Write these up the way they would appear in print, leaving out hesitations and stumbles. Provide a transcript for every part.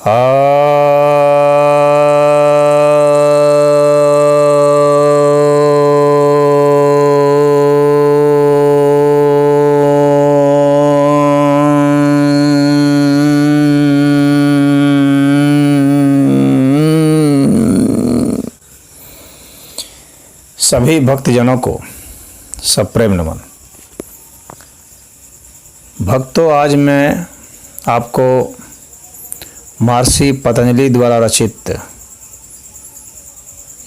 सभी भक्तजनों को सप्रेम नमन। भक्तों, आज मैं आपको महर्षि पतंजलि द्वारा रचित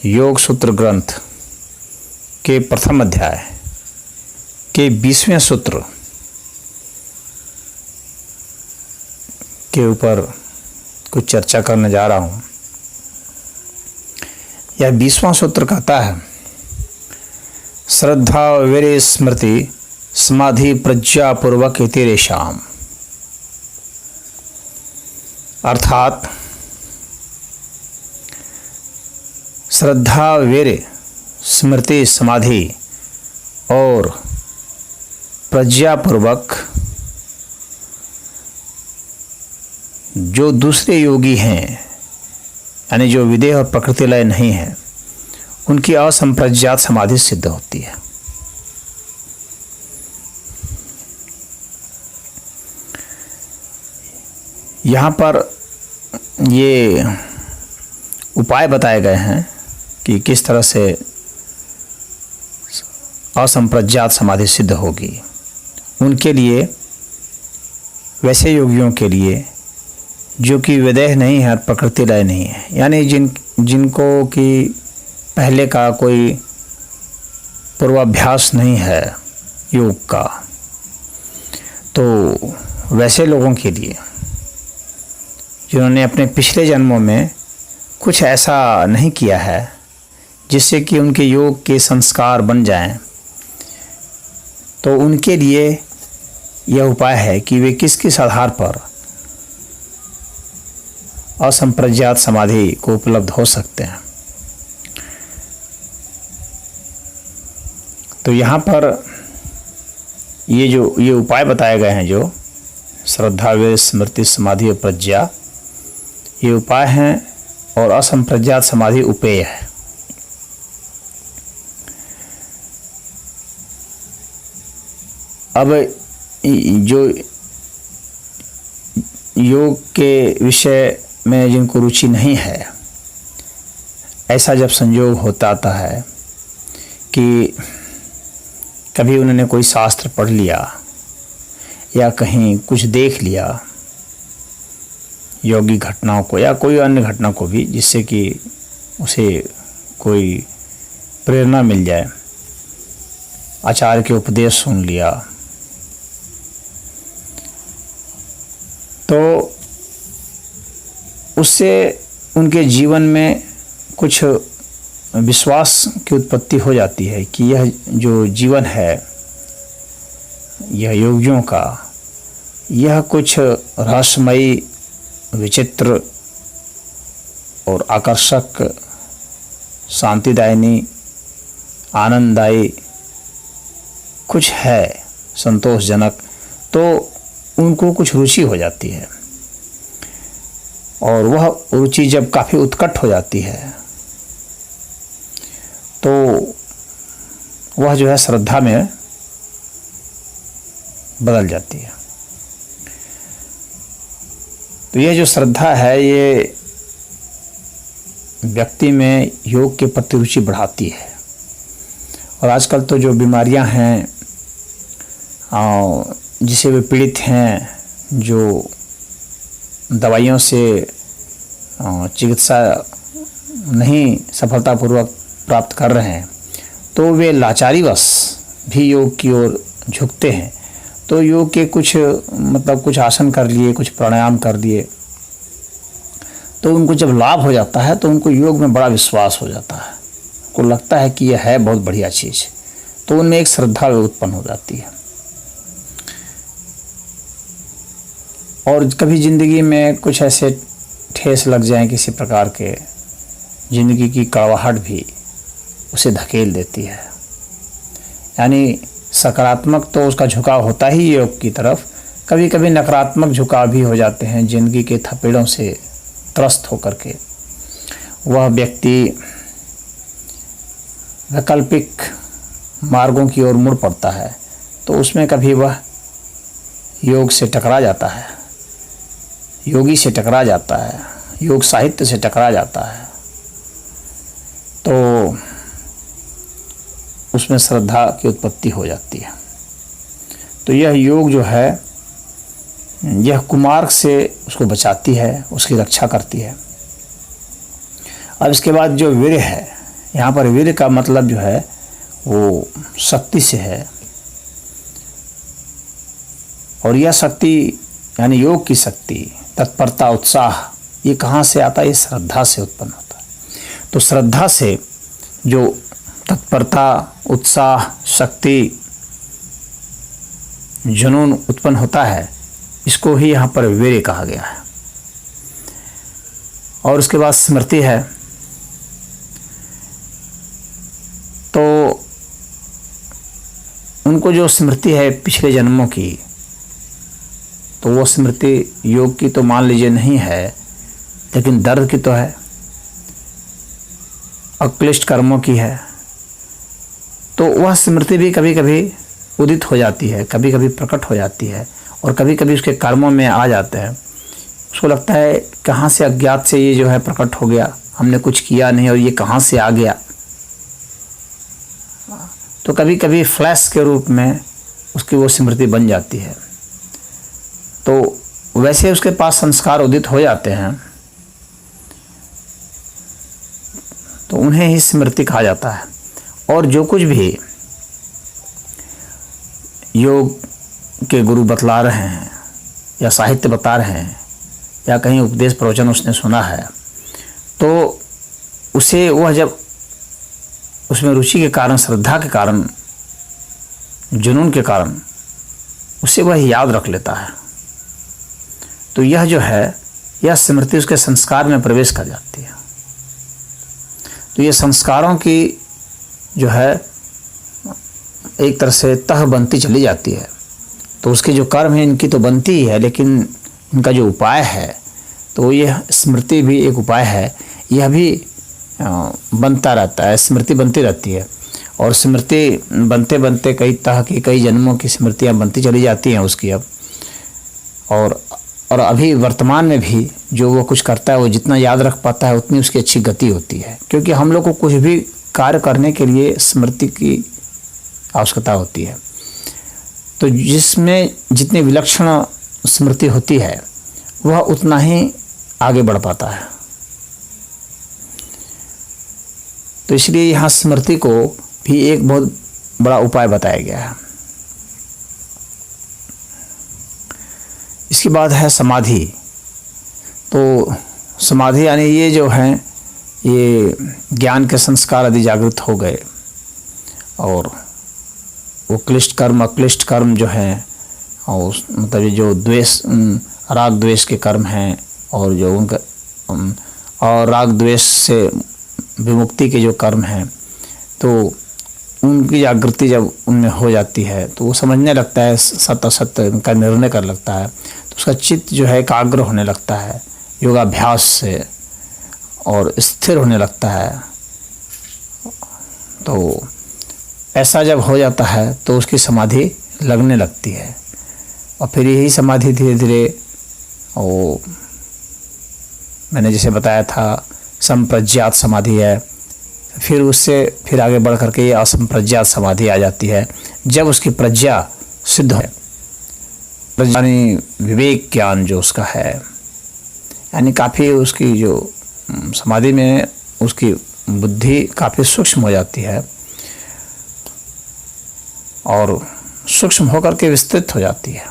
योग सूत्र ग्रंथ के प्रथम अध्याय के 20वें सूत्र के ऊपर कुछ चर्चा करने जा रहा हूँ। यह 20वां सूत्र कहता है, श्रद्धा वीर्य स्मृति समाधि प्रज्ञा पूर्वक इतिरेषाम। अर्थात श्रद्धा वीर्य स्मृति समाधि और प्रज्ञा पूर्वक जो दूसरे योगी हैं, यानी जो विदेह और प्रकृति लय नहीं है, उनकी असंप्रज्ञात समाधि सिद्ध होती है। यहाँ पर ये उपाय बताए गए हैं कि किस तरह से असंप्रज्ञात समाधि सिद्ध होगी। उनके लिए, वैसे योगियों के लिए जो कि विदेह नहीं है, प्रकृति लय नहीं है, यानी जिनको कि पहले का कोई पूर्वाभ्यास नहीं है योग का, तो वैसे लोगों के लिए जिन्होंने अपने पिछले जन्मों में कुछ ऐसा नहीं किया है जिससे कि उनके योग के संस्कार बन जाएं, तो उनके लिए यह उपाय है कि वे किस किस आधार पर असंप्रज्ञात समाधि को उपलब्ध हो सकते हैं। तो यहाँ पर ये उपाय बताए गए हैं, जो श्रद्धा वीर्य स्मृति समाधि और प्रज्ञा, ये उपाय हैं और असंप्रज्ञात समाधि उपेय है। अब जो योग के विषय में जिनको रुचि नहीं है, ऐसा जब संयोग होता आता है कि कभी उन्होंने कोई शास्त्र पढ़ लिया या कहीं कुछ देख लिया योगी घटनाओं को या कोई अन्य घटना को भी, जिससे कि उसे कोई प्रेरणा मिल जाए, आचार्य के उपदेश सुन लिया, तो उससे उनके जीवन में कुछ विश्वास की उत्पत्ति हो जाती है कि यह जो जीवन है, यह योगियों का, यह कुछ रहस्यमयी, विचित्र और आकर्षक, शांतिदायिनी, आनंददायी कुछ है, संतोषजनक, तो उनको कुछ रुचि हो जाती है। और वह रुचि जब काफ़ी उत्कट हो जाती है तो वह जो है श्रद्धा में बदल जाती है। तो यह जो श्रद्धा है, ये व्यक्ति में योग के प्रति रुचि बढ़ाती है। और आजकल तो जो बीमारियां हैं जिसे वे पीड़ित हैं, जो दवाइयों से चिकित्सा नहीं सफलतापूर्वक प्राप्त कर रहे हैं, तो वे लाचारीवश भी योग की ओर झुकते हैं। तो योग के कुछ आसन कर लिए, कुछ प्राणायाम कर लिए, तो उनको जब लाभ हो जाता है तो उनको योग में बड़ा विश्वास हो जाता है, उनको लगता है कि यह है बहुत बढ़िया चीज़, तो उनमें एक श्रद्धा उत्पन्न हो जाती है। और कभी ज़िंदगी में कुछ ऐसे ठेस लग जाएं किसी प्रकार के, ज़िंदगी की कड़वाहट भी उसे धकेल देती है, यानी सकारात्मक तो उसका झुकाव होता ही योग की तरफ, कभी कभी नकारात्मक झुकाव भी हो जाते हैं, ज़िंदगी के थपेड़ों से त्रस्त होकर के वह व्यक्ति वैकल्पिक मार्गों की ओर मुड़ पड़ता है, तो उसमें कभी वह योग से टकरा जाता है, योगी से टकरा जाता है, योग साहित्य से टकरा जाता है, तो उसमें श्रद्धा की उत्पत्ति हो जाती है। तो यह योग जो है यह कुमार्ग से उसको बचाती है, उसकी रक्षा करती है। अब इसके बाद जो वीर्य है, यहाँ पर वीर्य का मतलब जो है वो शक्ति से है, और यह शक्ति यानी योग की शक्ति, तत्परता, उत्साह, ये कहाँ से आता है? ये श्रद्धा से उत्पन्न होता है। तो श्रद्धा से जो तत्परता, उत्साह, शक्ति, जुनून उत्पन्न होता है, इसको ही यहाँ पर वीर्य कहा गया है। और उसके बाद स्मृति है। तो उनको जो स्मृति है पिछले जन्मों की, तो वो स्मृति योग की तो मान लीजिए नहीं है, लेकिन दर्द की तो है, अक्लिष्ट कर्मों की है। तो वह स्मृति भी कभी कभी उदित हो जाती है, कभी कभी प्रकट हो जाती है, और कभी कभी उसके कर्मों में आ जाते हैं। उसको लगता है कहाँ से अज्ञात से ये जो है प्रकट हो गया, हमने कुछ किया नहीं और ये कहाँ से आ गया। तो कभी कभी फ्लैश के रूप में उसकी वो स्मृति बन जाती है। तो वैसे उसके पास संस्कार उदित हो जाते हैं, तो उन्हें ही स्मृति कहा जाता है। और जो कुछ भी योग के गुरु बतला रहे हैं या साहित्य बता रहे हैं या कहीं उपदेश प्रवचन उसने सुना है, तो उसे वह जब उसमें रुचि के कारण, श्रद्धा के कारण, जुनून के कारण उसे वह याद रख लेता है। तो यह जो है, यह स्मृति उसके संस्कार में प्रवेश कर जाती है। तो ये संस्कारों की जो है एक तरह से तह बनती चली जाती है। तो उसके जो कर्म है इनकी तो बनती ही है, लेकिन इनका जो उपाय है, तो यह स्मृति भी एक उपाय है। यह भी बनता रहता है, स्मृति बनती रहती है। और स्मृति बनते बनते कई तरह की, कई जन्मों की स्मृतियाँ बनती चली जाती हैं उसकी अब। और अभी वर्तमान में भी जो वो कुछ करता है, वो जितना याद रख पाता है उतनी उसकी अच्छी गति होती है। क्योंकि हम लोग को कुछ भी कार्य करने के लिए स्मृति की आवश्यकता होती है। तो जिसमें जितनी विलक्षण स्मृति होती है, वह उतना ही आगे बढ़ पाता है। तो इसलिए यहाँ स्मृति को भी एक बहुत बड़ा उपाय बताया गया है। इसके बाद है समाधि। तो समाधि यानी ये जो है, ये ज्ञान के संस्कार आदि जागृत हो गए, और वो क्लिष्ट कर्म, अक्लिष्ट कर्म जो हैं, और मतलब ये जो द्वेष, राग द्वेष के कर्म हैं, और जो उनका और राग द्वेष से विमुक्ति के जो कर्म हैं, तो उनकी जागृति जब उनमें हो जाती है, तो वो समझने लगता है, सत्य असत्य का निर्णय कर लगता है। तो उसका चित्त जो है एकाग्र होने लगता है योगाभ्यास से, और स्थिर होने लगता है। तो ऐसा जब हो जाता है तो उसकी समाधि लगने लगती है। और फिर यही समाधि धीरे धीरे, वो मैंने जैसे बताया था, संप्रज्ञात समाधि है। फिर उससे फिर आगे बढ़ करके ये असंप्रज्ञात समाधि आ जाती है, जब उसकी प्रज्ञा सिद्ध है, यानी विवेक ज्ञान जो उसका है, यानी काफ़ी उसकी जो समाधि में उसकी बुद्धि काफ़ी सूक्ष्म हो जाती है, और सूक्ष्म होकर के विस्तृत हो जाती है।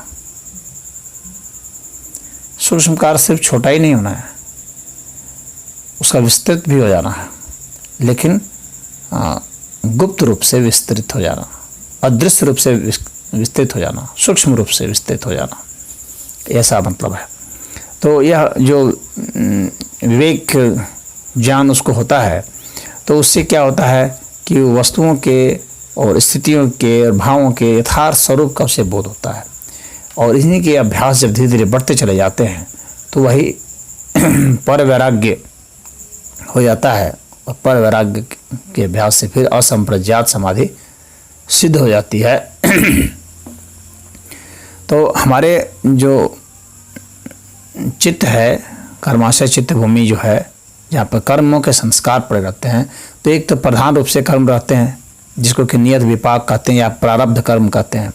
सूक्ष्म कार्य सिर्फ छोटा ही नहीं होना है, उसका विस्तृत भी हो जाना है, लेकिन गुप्त रूप से विस्तृत हो जाना, अदृश्य रूप से विस्तृत हो जाना, सूक्ष्म रूप से विस्तृत हो जाना, ऐसा मतलब है। तो यह जो विवेक ज्ञान उसको होता है, तो उससे क्या होता है कि वस्तुओं के और स्थितियों के और भावों के यथार्थ स्वरूप का उसे बोध होता है। और इन्हीं के अभ्यास जब धीरे धीरे बढ़ते चले जाते हैं, तो वही पर वैराग्य हो जाता है और पर वैराग्य के अभ्यास से फिर असंप्रज्ञात समाधि सिद्ध हो जाती है। तो हमारे जो चित्त है, कर्माशय चित्त भूमि जो है, जहाँ पर कर्मों के संस्कार पड़े रहते हैं, तो एक तो प्रधान रूप से कर्म रहते हैं जिसको कि नियत विपाक कहते हैं या प्रारब्ध कर्म कहते हैं,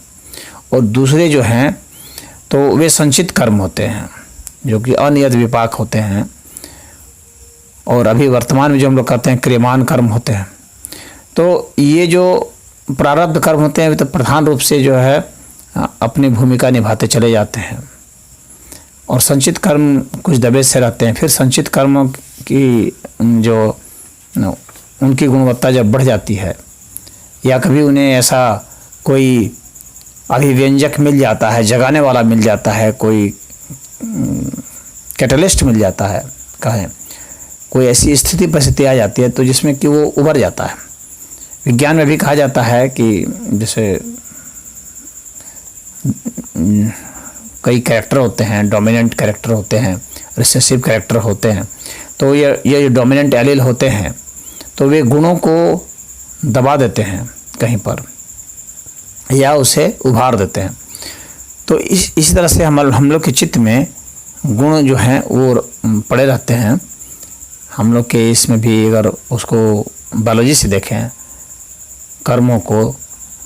और दूसरे जो हैं तो वे संचित कर्म होते हैं जो कि अनियत विपाक होते हैं, और अभी वर्तमान में जो हम लोग कहते हैं क्रियमान कर्म होते हैं। तो ये जो प्रारब्ध कर्म होते हैं वे तो प्रधान रूप से जो है अपनी भूमिका निभाते चले जाते हैं, और संचित कर्म कुछ दबे से रहते हैं। फिर संचित कर्मों की जो उनकी गुणवत्ता जब बढ़ जाती है या कभी उन्हें ऐसा कोई अभिव्यंजक मिल जाता है, जगाने वाला मिल जाता है, कोई कैटलिस्ट मिल जाता है, कहें कोई ऐसी स्थिति परिस्थिति आ जाती है तो जिसमें कि वो उभर जाता है। विज्ञान में भी कहा जाता है कि जैसे कई कैरेक्टर होते हैं, डोमिनेंट कैरेक्टर होते हैं, रिसेसिव कैरेक्टर होते हैं, तो ये डोमिनेंट एलील होते हैं तो वे गुणों को दबा देते हैं कहीं पर या उसे उभार देते हैं। तो इसी तरह से हम लोग के चित्त में गुण जो हैं वो पड़े रहते हैं। हम लोग के इसमें भी अगर उसको बायोलॉजी से देखें, कर्मों को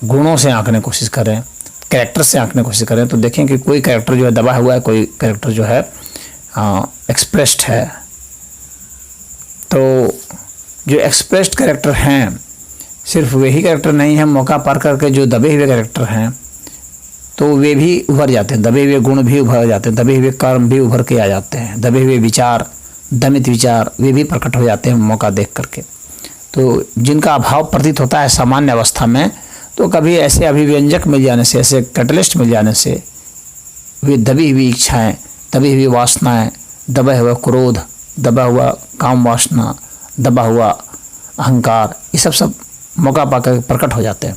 गुणों से आंकने की कोशिश करें, कैरेक्टर से आंकने की कोशिश करें, तो देखें कि कोई कैरेक्टर जो है दबा हुआ है, कोई कैरेक्टर जो है एक्सप्रेस्ड है। तो जो एक्सप्रेस्ड कैरेक्टर हैं सिर्फ वही कैरेक्टर नहीं है, मौका पार करके जो दबे हुए कैरेक्टर हैं तो वे भी उभर जाते हैं, दबे हुए गुण भी उभर जाते हैं, दबे हुए कर्म भी उभर के आ जाते हैं, दबे हुए विचार, दमित विचार वे भी प्रकट हो जाते हैं मौका देख करके। तो जिनका अभाव प्रतीत होता है सामान्य अवस्था में, तो कभी ऐसे अभिव्यंजक मिल जाने से, ऐसे कैटलिस्ट मिल जाने से वे दबी हुई इच्छाएँ, दबी हुई वासनाएँ, दबा हुआ क्रोध, दबा हुआ काम वासना, दबा हुआ अहंकार, ये सब मौका पाकर प्रकट हो जाते हैं।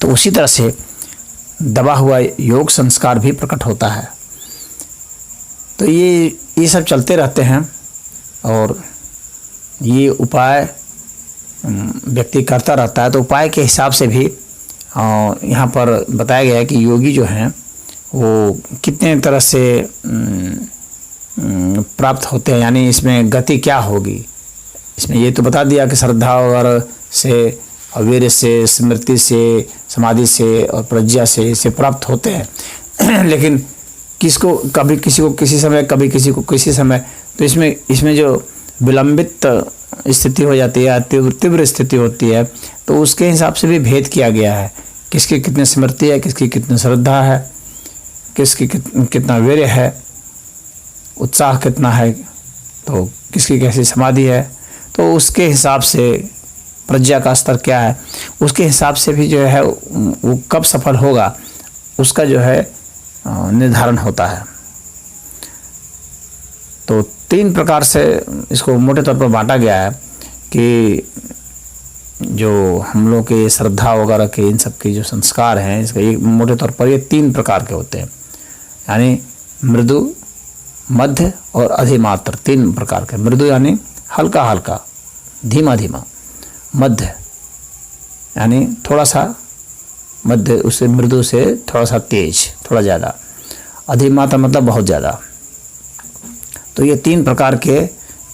तो उसी तरह से दबा हुआ योग संस्कार भी प्रकट होता है। तो ये सब चलते रहते हैं, और ये उपाय व्यक्ति करता रहता है। तो उपाय के हिसाब से भी यहाँ पर बताया गया है कि योगी जो हैं वो कितने तरह से प्राप्त होते हैं, यानी इसमें गति क्या होगी। इसमें ये तो बता दिया कि श्रद्धा वगैरह से, वीर्य से, स्मृति से, समाधि से और प्रज्ञा से इसे प्राप्त होते हैं। लेकिन किसको कभी किसी को किसी समय, कभी किसी को किसी समय, तो इसमें जो विलंबित स्थिति हो जाती है, तीव्र स्थिति होती है, तो उसके हिसाब से भी भेद किया गया है। किसकी कितनी स्मृति है, किसकी कितनी श्रद्धा है, किसकी कितना वीर्य है, उत्साह कितना है, तो किसकी कैसी समाधि है, तो उसके हिसाब से प्रज्ञा का स्तर क्या है, उसके हिसाब से भी जो है वो कब सफल होगा उसका जो है निर्धारण होता है। तो 3 प्रकार से इसको मोटे तौर पर बांटा गया है कि जो हम लोग के श्रद्धा वगैरह के इन सब के जो संस्कार हैं, इसका ये मोटे तौर पर ये 3 प्रकार के होते हैं, यानी मृदु, मध्य और अधिमात्र। 3 प्रकार के। मृदु यानी हल्का हल्का, धीमा धीमा, मध्य यानी थोड़ा सा मध्य, उससे मृदु से थोड़ा सा तेज, थोड़ा ज़्यादा, अधिमात्र मतलब बहुत ज़्यादा। तो ये 3 प्रकार के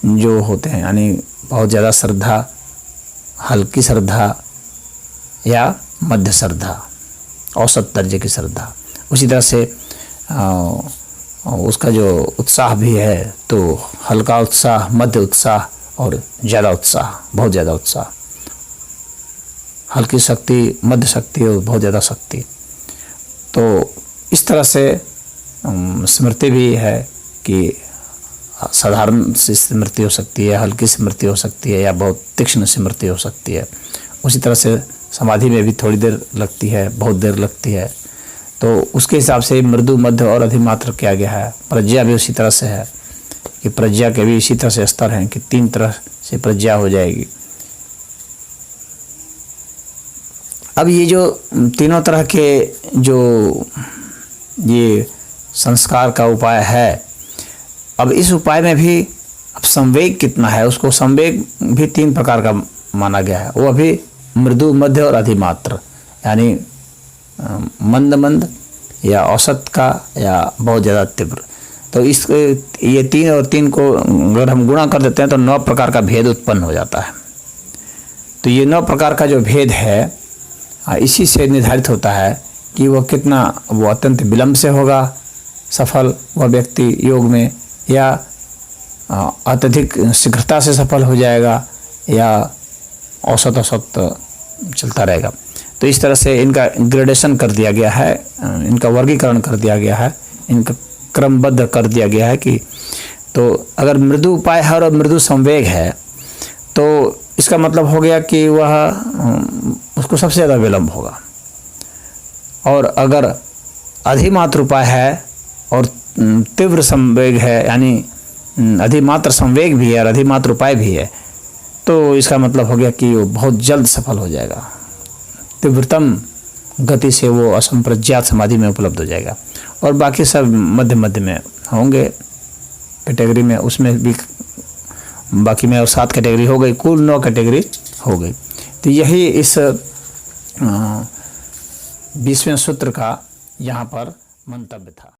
जो होते हैं, यानी बहुत ज़्यादा श्रद्धा, हल्की श्रद्धा या मध्य श्रद्धा, औसत दर्जे की श्रद्धा। उसी तरह से उसका जो उत्साह भी है, तो हल्का उत्साह, मध्य उत्साह और ज़्यादा उत्साह, बहुत ज़्यादा उत्साह, हल्की शक्ति, मध्य शक्ति और बहुत ज़्यादा शक्ति। तो इस तरह से स्मृति भी है कि साधारण सी स्मृति हो सकती है, हल्की स्मृति हो सकती है या बहुत तीक्ष्ण स्मृति हो सकती है। उसी तरह से समाधि में भी थोड़ी देर लगती है, बहुत देर लगती है। तो उसके हिसाब से मृदु, मध्य और अधिमात्र किया गया है। प्रज्ञा भी उसी तरह से है कि प्रज्ञा के भी इसी तरह से स्तर हैं कि 3 तरह से प्रज्ञा हो जाएगी। अब ये जो तीनों तरह के जो ये संस्कार का उपाय है, अब इस उपाय में भी अब संवेग कितना है, उसको संवेग भी 3 प्रकार का माना गया है। वो भी मृदु, मध्य और अधिमात्र, यानी मंद मंद या औसत का या बहुत ज़्यादा तीव्र। तो इस ये 3 और 3 को अगर हम गुणा कर देते हैं तो 9 प्रकार का भेद उत्पन्न हो जाता है। तो ये 9 प्रकार का जो भेद है इसी से निर्धारित होता है कि वो अत्यंत विलंब से होगा सफल वह व्यक्ति योग में, या अत्यधिक शीघ्रता से सफल हो जाएगा, या औसत चलता रहेगा। तो इस तरह से इनका ग्रेडेशन कर दिया गया है, इनका वर्गीकरण कर दिया गया है, इनका क्रमबद्ध कर दिया गया है कि तो अगर मृदु उपाय है और मृदु संवेग है तो इसका मतलब हो गया कि वह उसको सबसे ज़्यादा विलंब होगा। और अगर अधिमात्र उपाय है और तीव्र संवेग है, यानी अधिमात्र संवेग भी है और अधिमात्र उपाय भी है, तो इसका मतलब हो गया कि वो बहुत जल्द सफल हो जाएगा, तीव्रतम गति से वो असंप्रज्ञात समाधि में उपलब्ध हो जाएगा। और बाकी सब मध्य मध्य में होंगे कैटेगरी में, उसमें भी बाकी में और 7 कैटेगरी हो गई, कुल 9 कैटेगरी हो गई। तो यही इस 20वें सूत्र का यहाँ पर मंतव्य था।